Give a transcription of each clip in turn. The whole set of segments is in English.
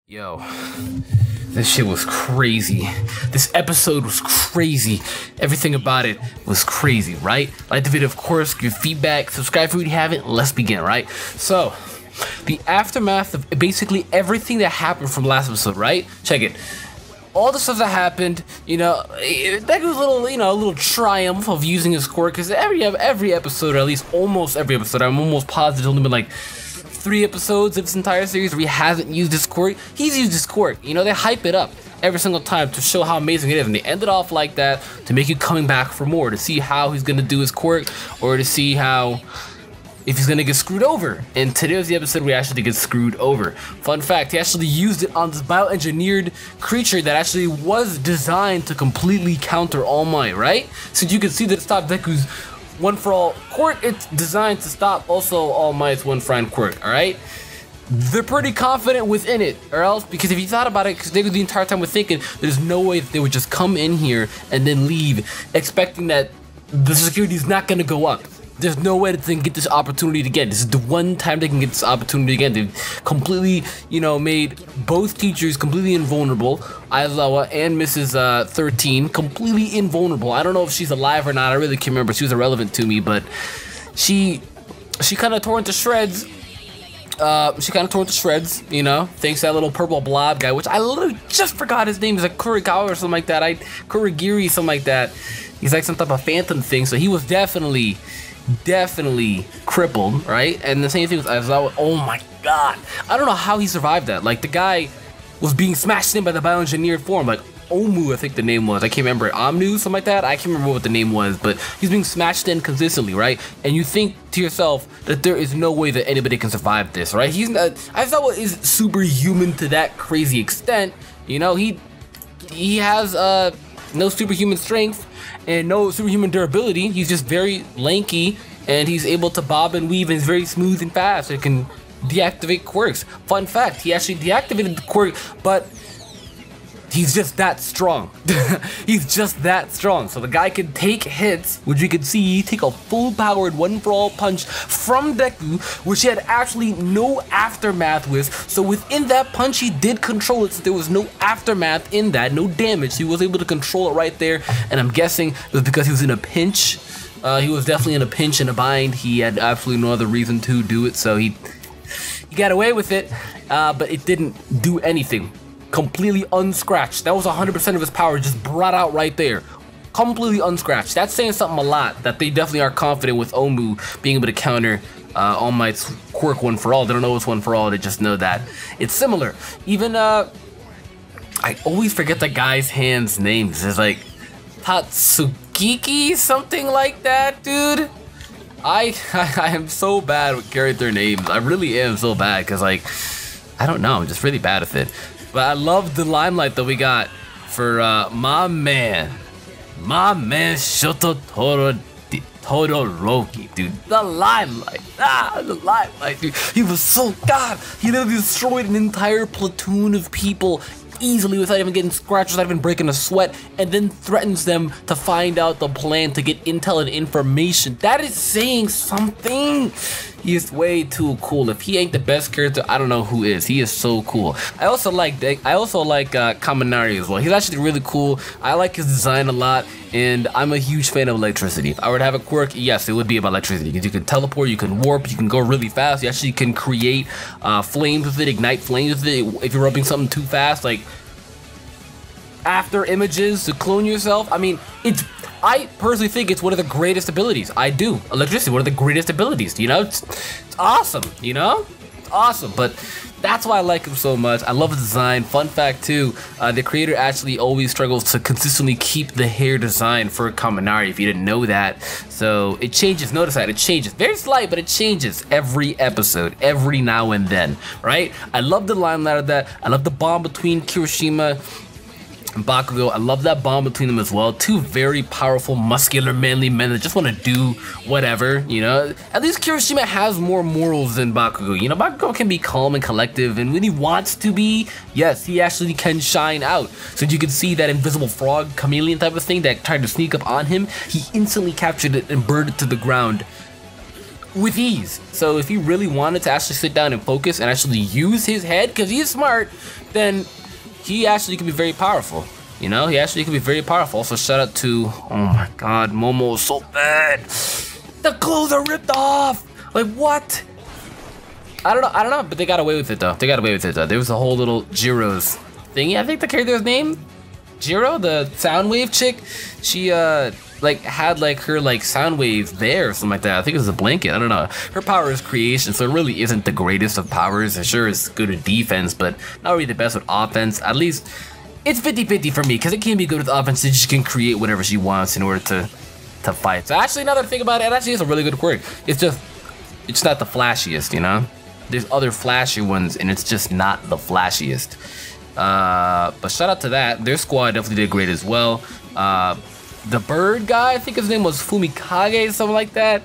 Yo, this shit was crazy. This episode was crazy. Everything about it was crazy, right? Like the video, of course, give feedback, subscribe if you haven't. Let's begin, right? So, the aftermath of basically everything that happened from last episode, right? Check it. All the stuff that happened, you know, that was a little triumph of using his quirk, because every episode, or at least almost every episode, I'm almost positive there's only been like 3 episodes of this entire series where he hasn't used his quirk. He's used his quirk. You know, they hype it up every single time to show how amazing it is, and they end it off like that to make you coming back for more, to see how he's gonna do his quirk, or to see how if he's gonna get screwed over. And today was the episode where he actually gets screwed over. Fun fact, he actually used it on this bioengineered creature that actually was designed to completely counter All Might, right? So you can see that it stopped Deku's one for all quirk. It's designed to stop also All Might's one for all quirk, alright? They're pretty confident within it, or else, because if you thought about it, because they the entire time were thinking there's no way that they would just come in here and then leave, expecting that the security is not gonna go up. There's no way that they can get this opportunity again. This is the one time they can get this opportunity again. They've completely, you know, made both teachers completely invulnerable. Aizawa and Mrs. 13 completely invulnerable. I don't know if she's alive or not. I really can't remember. She was irrelevant to me, but she kind of tore into shreds. You know, thanks to that little purple blob guy, which I literally just forgot his name. He's like Kurikawa or something like that. Kurigiri, something like that. He's like some type of phantom thing. So he was definitely crippled, right? And the same thing with Aizawa. Oh my god, I don't know how he survived that. Like, the guy was being smashed in by the bioengineered form, like Omu, I think the name was. I can't remember. Amnu, something like that. I can't remember what the name was, but he's being smashed in consistently, right? And you think to yourself that there is no way that anybody can survive this, right? He's not. Aizawa is superhuman to that crazy extent. You know, he has no superhuman strength and no superhuman durability. He's just very lanky, and he's able to bob and weave, and he's very smooth and fast. It can deactivate quirks. Fun fact, he actually deactivated the quirk, but he's just that strong. He's just that strong. So the guy can take hits, which you can see, take a full-powered one-for-all punch from Deku, which he had actually no aftermath with. So within that punch, he did control it, so there was no aftermath in that, no damage. He was able to control it right there, and I'm guessing it was because he was in a pinch. He was definitely in a pinch and a bind. He had absolutely no other reason to do it, so he got away with it, but it didn't do anything. Completely unscratched. That was 100% of his power just brought out right there. Completely unscratched. That's saying something a lot, that they definitely are confident with Omu being able to counter All Might's quirk one for all. They don't know it's one for all, they just know that it's similar. Even, I always forget the guy's hand's names. It's like Tatsugiki, something like that, dude. I am so bad with character names. I really am so bad, because, like, I don't know, I'm just really bad with it. But I love the limelight that we got for my man Shoto Todoroki, dude. The limelight, dude. He was so god. He literally destroyed an entire platoon of people easily without even getting scratched, without even breaking a sweat, and then threatens them to find out the plan to get intel and information. That is saying something. He is way too cool. If he ain't the best character, I don't know who is. He is so cool. I also like Kaminari as well. He's actually really cool. I like his design a lot, and I'm a huge fan of electricity. If I were to have a quirk, yes, it would be about electricity, because you can teleport, you can warp, you can go really fast. You actually can create flames with it, ignite flames with it. If you're rubbing something too fast, like after images to clone yourself. I mean, I personally think it's one of the greatest abilities. I do. Electricity, one of the greatest abilities, you know? It's awesome, you know? It's awesome, but that's why I like him so much. I love his design. Fun fact too, the creator actually always struggles to consistently keep the hair design for Kaminari, if you didn't know that. So it changes, notice that, it changes. Very slight, but it changes every episode, every now and then, right? I love the limelight of that. I love the bond between Kirishima and Bakugo. I love that bond between them as well. Two very powerful, muscular, manly men that just want to do whatever, you know? At least Kirishima has more morals than Bakugo. You know, Bakugo can be calm and collective, and when he wants to be, yes, he actually can shine out. So you can see that invisible frog, chameleon type of thing that tried to sneak up on him, he instantly captured it and burned it to the ground with ease. So if he really wanted to actually sit down and focus and actually use his head, because he's smart, then he actually can be very powerful. You know, he actually can be very powerful. Also, shout out to, oh my god, Momo is so bad. The clothes are ripped off. Like, what? I don't know, but they got away with it though. There was a whole little Jiro's thingy. I think the character's name, Jiro, the Soundwave chick. She like had like her like Soundwave there or something like that. I think it was a blanket. I don't know. Her power is creation, so it really isn't the greatest of powers. It sure is good at defense, but not really the best with offense. At least it's 50-50 for me, because it can be good with offense. She can create whatever she wants in order to fight. So actually, now that I think about it, it actually is a really good quirk. It's not the flashiest, you know. There's other flashy ones, and it's just not the flashiest. But shout out to that. Their squad definitely did great as well. The bird guy, I think his name was Fumikage, something like that.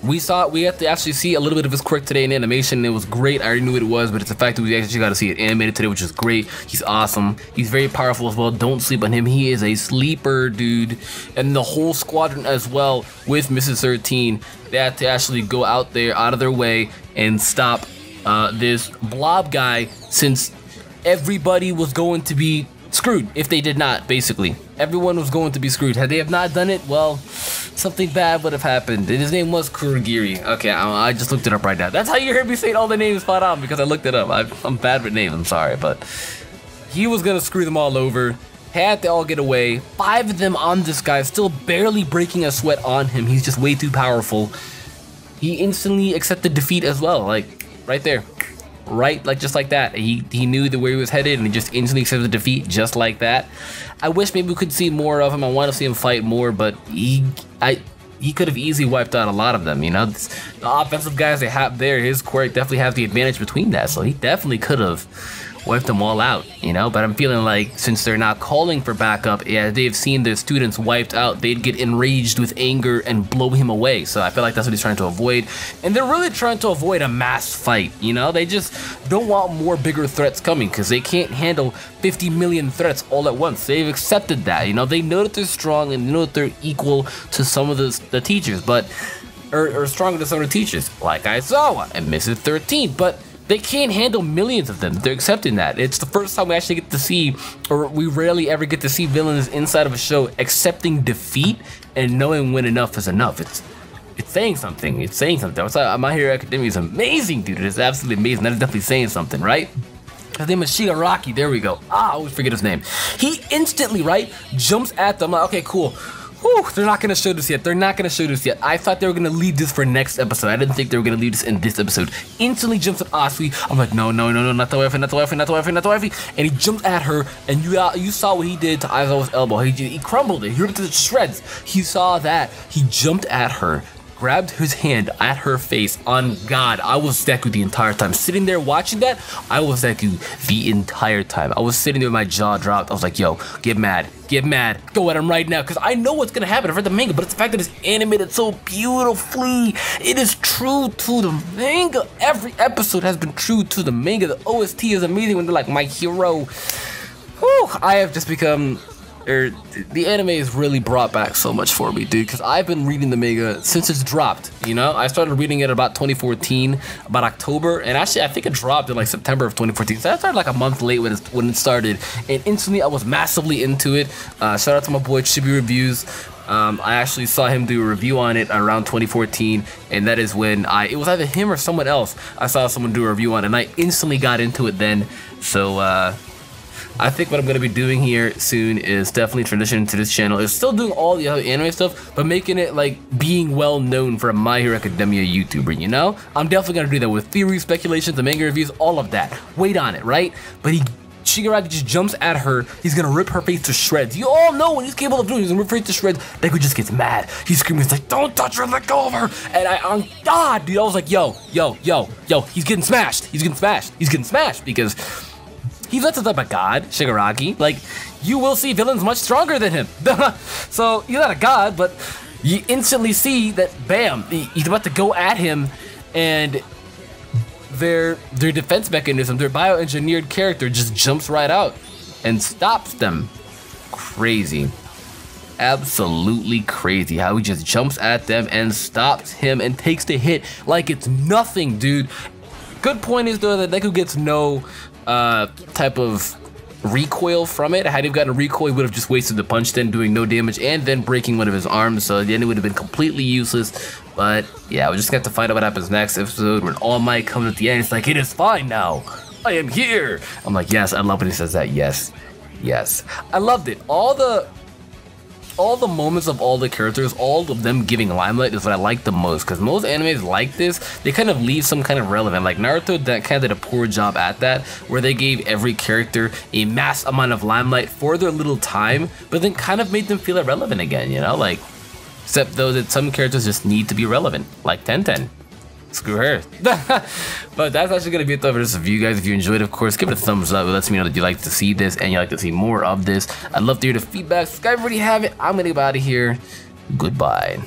We had to actually see a little bit of his quirk today in animation. It was great. I already knew what it was, but it's the fact that we actually got to see it animated today, which is great. He's awesome. He's very powerful as well. Don't sleep on him. He is a sleeper, dude. And the whole squadron as well with Mrs. 13, they had to actually go out of their way and stop this blob guy, since everybody was going to be screwed if they did not. Basically, everyone was going to be screwed. Had they have not done it, well, something bad would have happened. And his name was Kurogiri. Okay, I just looked it up right now. That's how you heard me saying all the names spot on, because I looked it up. I'm bad with names, I'm sorry, but he was gonna screw them all over. Had to all get away. 5 of them on this guy, still barely breaking a sweat on him. He's just way too powerful. He instantly accepted defeat as well, like right there. Right, like just like that. He knew where he was headed, and he just instantly accepted defeat just like that. I wish maybe we could see more of him. I want to see him fight more, but he could have easily wiped out a lot of them, you know. The offensive guys they have there, his quirk definitely has the advantage between that, so he definitely could have wiped them all out, you know. But I'm feeling like since they're not calling for backup, yeah, they've seen their students wiped out, they'd get enraged with anger and blow him away. So I feel like that's what he's trying to avoid, and they're really trying to avoid a mass fight, you know. They just don't want more bigger threats coming, because they can't handle 50 million threats all at once. They've accepted that, you know. They know that they're strong, and they know that they're equal to some of the teachers, but or stronger than some of the teachers, like Aizawa and Mrs. 13, but they can't handle millions of them. They're accepting that. It's the first time we actually get to see, or we rarely ever get to see, villains inside of a show accepting defeat and knowing when enough is enough. It's saying something. It's saying something. That's why My Hero Academia is amazing, dude. It is absolutely amazing. That is definitely saying something, right? His name is Shigaraki. There we go. I always forget his name. He instantly, right, jumps at them. I'm like, okay, cool. Whew, they're not gonna show this yet. I thought they were gonna leave this for next episode. I didn't think they were gonna leave this in this episode. Instantly jumps at Asui. I'm like, no, not the wifey. And he jumped at her, and you saw what he did to Aizawa's elbow. He crumbled it. He ripped it to shreds. He saw that. He jumped at her, grabbed his hand at her face. On God, I was Deku the entire time. Sitting there watching that, I was Deku the entire time. I was sitting there with my jaw dropped. I was like, yo, get mad, go at him right now, because I know what's gonna happen. I've read the manga, but it's the fact that it's animated so beautifully. It is true to the manga. Every episode has been true to the manga. The OST is amazing when they're like, my hero. Whew, I have just become... the anime has really brought back so much for me, dude, because I've been reading the manga since it's dropped, you know. I started reading it about 2014, about October, and actually I think it dropped in like September of 2014, so I started like a month late when it started, and instantly I was massively into it. Shout out to my boy Chibi Reviews. I actually saw him do a review on it around 2014, and that is when it was either him or someone else, I saw someone do a review on it, and I instantly got into it then. So I think what I'm going to be doing here soon is definitely transitioning to this channel. It's still doing all the other anime stuff, but making it like being well known for a My Hero Academia YouTuber, you know? I'm definitely going to do that with theories, speculations, the manga reviews, all of that. Wait on it, right? But Shigaraki just jumps at her. He's going to rip her face to shreds. You all know what he's capable of doing. He's going to rip her face to shreds. Deku just gets mad. He's screaming. He's like, don't touch her, let go of her. And on God, dude, I was like, yo, he's getting smashed. He's getting smashed because... he's not the type of god, Shigaraki. Like, you will see villains much stronger than him. So, he's not a god, but you instantly see that, bam, he's about to go at him, and their defense mechanism, their bioengineered character just jumps right out and stops them. Crazy. absolutely crazy how he just jumps at them and stops him and takes the hit like it's nothing, dude. Good point is though that Deku gets no type of recoil from it. Had he gotten a recoil, he would have just wasted the punch, then doing no damage and then breaking one of his arms, so then it would have been completely useless. But yeah, we just got to find out what happens next episode when All Might comes at the end. It's like, it is fine now, I am here. I'm like, yes, I love when he says that. Yes, I loved it. All the moments of all the characters, all of them giving limelight is what I like the most, because most animes like this, they kind of leave some kind of relevant. Like Naruto, that kind of did a poor job at that, where they gave every character a mass amount of limelight for their little time, but then kind of made them feel irrelevant again, you know? Like, except though that some characters just need to be relevant, like Tenten. Screw her. But that's actually going to be it for this review, guys. If you enjoyed, of course, give it a thumbs up. It lets me know that you like to see this and you like to see more of this. I'd love to hear the feedback. Subscribe if you already have it. I'm going to get out of here. Goodbye.